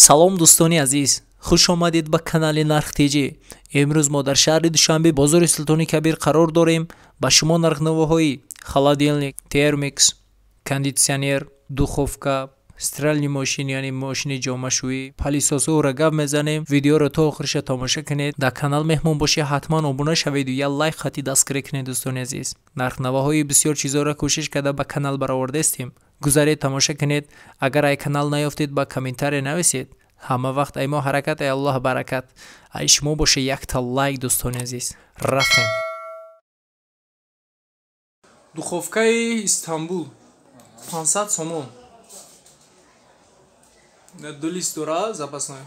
салом дӯстони азиз, хуш омадед ба канали нарх теҷи. имрӯз мо дар шаҳри душанбе бозори султони кабир қарор дорем. ба шумо нархнавоҳои холодильник, термикс, кондитсионер, духовка, стиральни мошин яъне мошини ҷомашӯӣ, палисосуро гап мезанем. видеоро то охириша тамоша кунед. дар канал меҳмон бошед, ҳатман обуна шавед ва лайк хати дастгирӣ кунед. дӯстони азиз, нархнавоҳои бисёр чизоро кӯшиш карда ба канал баровардастем. гузаред тамоша кунед. агар ай канал наёфтед ба комментария нависед. ҳама вақт ай мо ҳаракат, ай аллоҳ баракат. ай шумо боша якта лайк. дӯстони азиз, рафтем. духовкаи Истанбул 500 сомон. Ду лист дора запасной.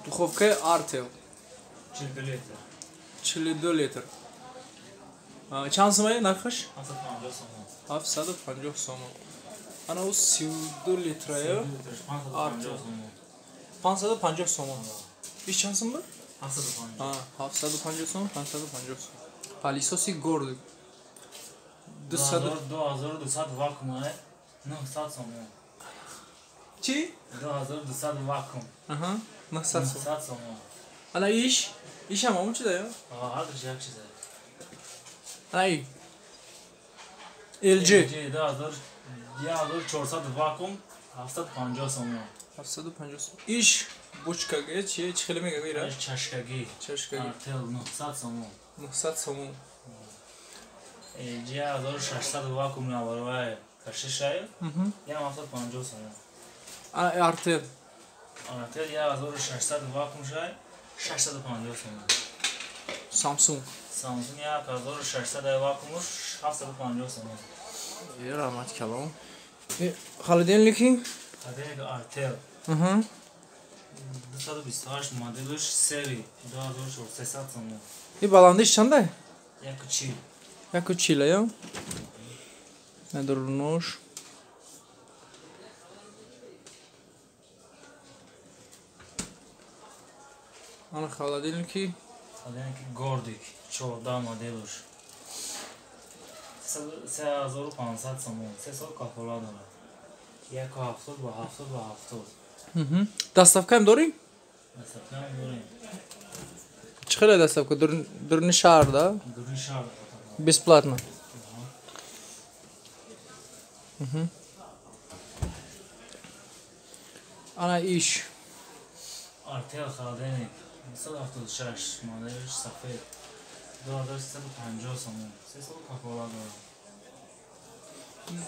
Духовкаи Артел 42 литр. Чанд сомон нархаш? 750 сомон. Ана у 32 литрая Артел 550 сомон. Иш чанд сомон? 750 сомон, 550 сомон. Палисоси горд 2200 вакуум 900 сомон. Чи? 2200 вакуум. Аха, 900 сомон. Ана иш ҳам омчи дая? Ҳар як чиз. Ай. LG 1400 вакуум 750 сомон. 750 сомон. Иш бочкаге чи хеле мегагира? Чашкаги. Артел 900 сомон. 900 сомон. LG 1600 вакуум наварвай кашишай. 750 сомон. Артел 1600 вакуум шай 650 сомон. Samsung 1600 вакуум 750 сомон. Рамат калом. Холодильники? Холодильник Артел 228 моделш сери 2400 сомон. И баландиш чанда? 140. 140 я? Недорнож. Ана холодильники? Холодильник Гордик 14 моделш 3500 сомон. 3 сол кафола дорад. 170 ба 70 ба 70. Доставка ҳам дорӣ? Доставка ҳам дорем. Чӣ хеле доставка? Дурни шаҳр да? Дурни шаҳр. Бесплатно. Ана иш Артел холодильник 176 моделш сафед 2350 сомон. 3 сол кафола дорад.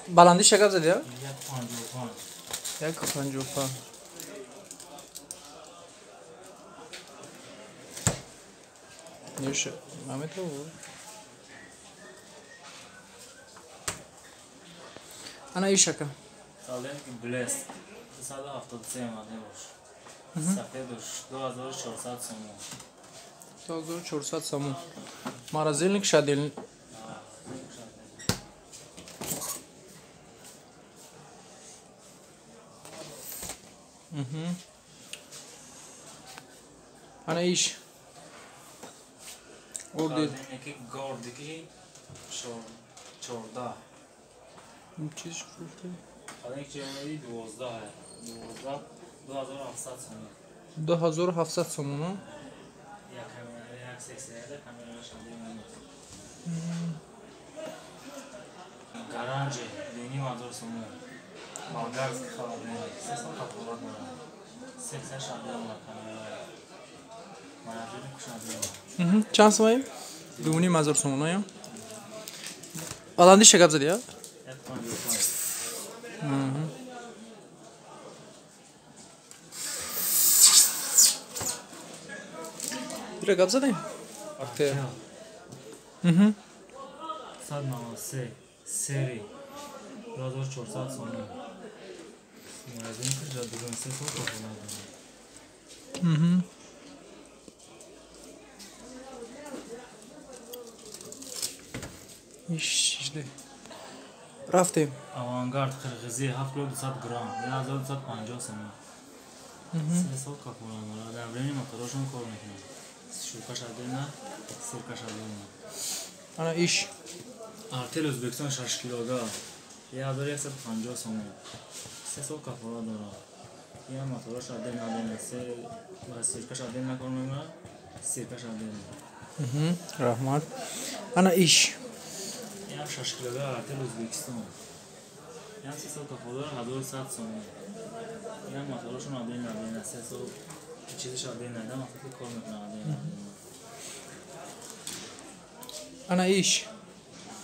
баландиш гап зади я? 155. 155. Ёша, маме то. Ана ишака. Холодильник Blest 273 моделш. Сафедш 2400 сомон. 2400 сомон. Морозильник шадильник. Ана иш. Холодильник Гордики 14. Чиз шуфта. Холодильник ҷамъи 12 2700 сомон. 2700 сомон. Як камера, як сексияда камера шадильник. Гаранҷи 2000 сомон. Болгарский холодильник 3 сол кафола дорад. Сексия шадильник камера. Морозильник шадильник. Чанд сомон? 2000 сомон я? баландиш гап зади я? 155. Ира гап зади? Артел 193 сери 2400 сомон. Морозильник шадильник 3 сол кафола дорад. Ишде. Рафтем. Авангард қирғизӣ 7200 грамм 1250 сомон. 3 сол кафола дорад. Дар времени моторошон кор мекунад. Шӯка шадена, сирка шадена. Ана иш. Артел Ӯзбекистон 6 кг 1150 сомон. 3 سال کفالت داره. این موتورش عادل نداره. سه و سیرکش عادل نکنه. سیرکش عادل. Rahmat. Ana iş. این هم 6 کیلوگرم ارتل ازبکستان. این هم 3 سال کفالت داره 1100 سوم. این هم موتورشون عادل نداره. 3 سال چیزش عادل نداره. مثلا کار میکنه عادل نداره. Ana iş.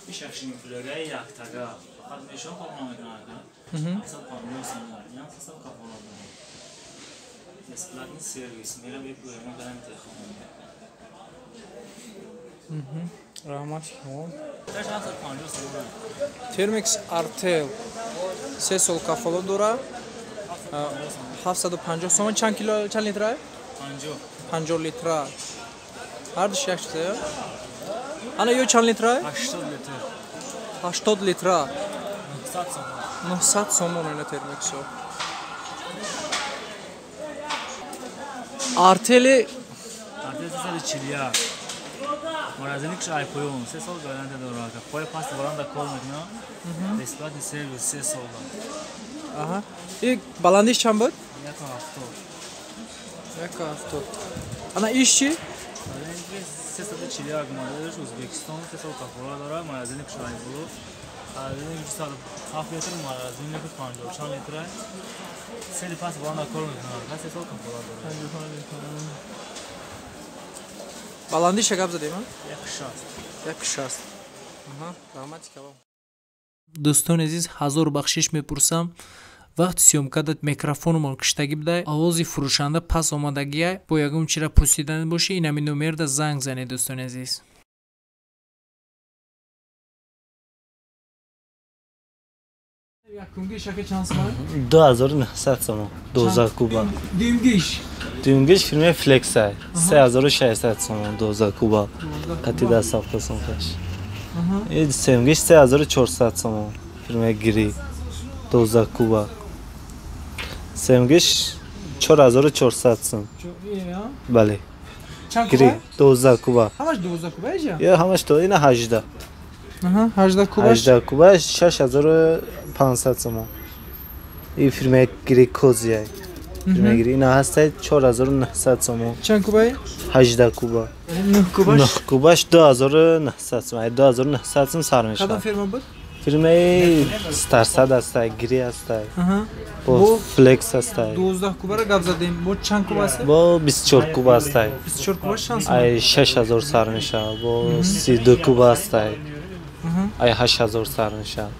این 6 کیلوگرم یک تگه. فقط میشه کار نمیکنه. اصلا پامیل سنگر. این هم 3 سال کفالت داره. Бесплатный сервис. Мира бепоема гарантия. Rahmat. Kaç hafta panjos dura? Termix Artel 3 سال کفالت داره. 750 سوم. چند کیلو چند لیتره؟ Panjo. 50 لیتره. هر دوش یک چیزه. Ana yo چند لیتره؟ 80 litre. 80 لیتره. 900 so'm. 900 سومون اینه ترمیکسو. Artel'i Artel 340. Marazinik iPhone 3 سال garanti dora. Poi past varanda kol میکنه. Bесplатный servis 3 سال. aha. İlk balandiş çam بود؟ 1 hafta. یک هفته. Ana işçi? Marazinik 340 modelش Uzbekistan 3 سال کفالت داره. Marazinik iPhone. Marazinik 7 litre marazinik 50 litre. سری پس varanda kol میکنه. 3 سال کفالت داره. Balandiş şakap zadeyim ha? یک شاست. یک شاست. Aha. Rahmat kebab. Doston aziz hazor baxshish mepurсам. Вақти сёмкадат микрофонумон киштагӣ бидай, овози фурӯшанда пас омадагия бо ягон чира пурсидан бошӣ, ин ҳамин номерда занг занед дӯстони азиз. Якумгиш ака чанд сомон? 2900 сомон. 12 куба. Дюймгиш. Дюймгиш фирмаи Flex ай. 3600 сомон 12 куба. Қати дар сафта сомкаш. Ин семгиш 3400 сомон. Фирмаи Giri 12 куба. Семгиш 4400 сом. Бале. Giri 12 куба. Ҳамаш 12 куба ҷа? Я ҳамаш то ина 18. Аҳа, 18 куба. 18 куба 6500 сомон. Ин фирмаи Giri Kozi ай. Фирмаи Giri ина ҳастай 4900 сомон. Чанд кубаи? 18 куба. 9 кубаш? 9 кубаш 2900 сом. 2900 сом сар мешавад. Кадом фирма буд? фирмаи Starsad ҳастай, Giri ҳастай. Аҳа. Бо Flex ҳастай. 12 кубара гап задем. Бо чанд куба аст? Бо 24 куба ҳастай. 24 куба шанс. Ай 6000 сар мешавад. Бо 32 куба ҳастай. Ай 8000 сар мешавад.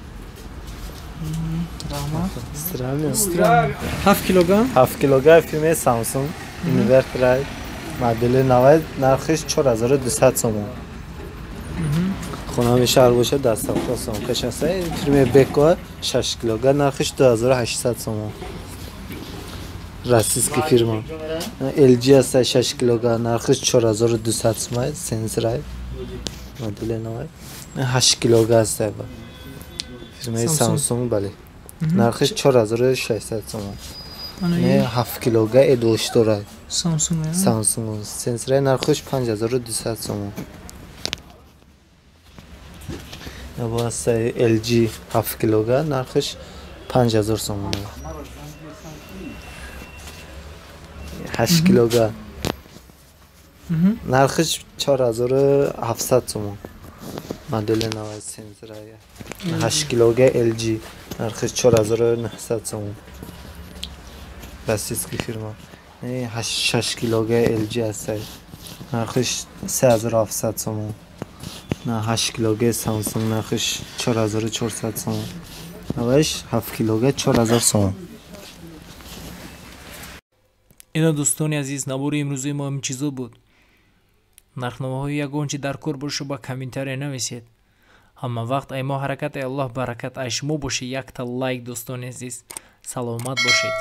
Rahmat. 7 килограмм? 7 килограмм фирмаи Samsung Inverter модели 90 нархиш 4200 сомон. خونه‌های شهر باشه دست افتا سوم کشسته فیلم بکو 6 کیلوگرم نرخش 2800 سوم راسیسکی فیرما LG است 6 کیلوگرم نرخش 4200 سوم سنسورای مدل نوع 8 کیلوگرم است فیلم سامسونگ بله نرخش 4600 سوم نه 7 کیلوگرم ادوش داره سامسونگ سنسورای نرخش 5200 سوم واسه LG 7 کیلوگرم نرخش 5000 سوم 8 کیلوگرم نرخش 4700 سوم مدل نوع سنسورای 8 کیلوگرم LG نرخش 4900 سوم راسیسکی فیرما 6 کیلوگرم LG است نرخش 3700 سوم نه 8 کیلوگرم سامسونگ نرخش 4400 سوم نوش 7 کیلوگرم 4000 سوم اینا دوستانی عزیز نبوری امروزی ما همین چیزا بود нархномаҳои ягон чи дар кор боша ба комментария нависед ҳама вақт ай мо ҳаракат ай аллоҳ баракат ай шумо бошед якта лайк дӯстони азиз саломат бошед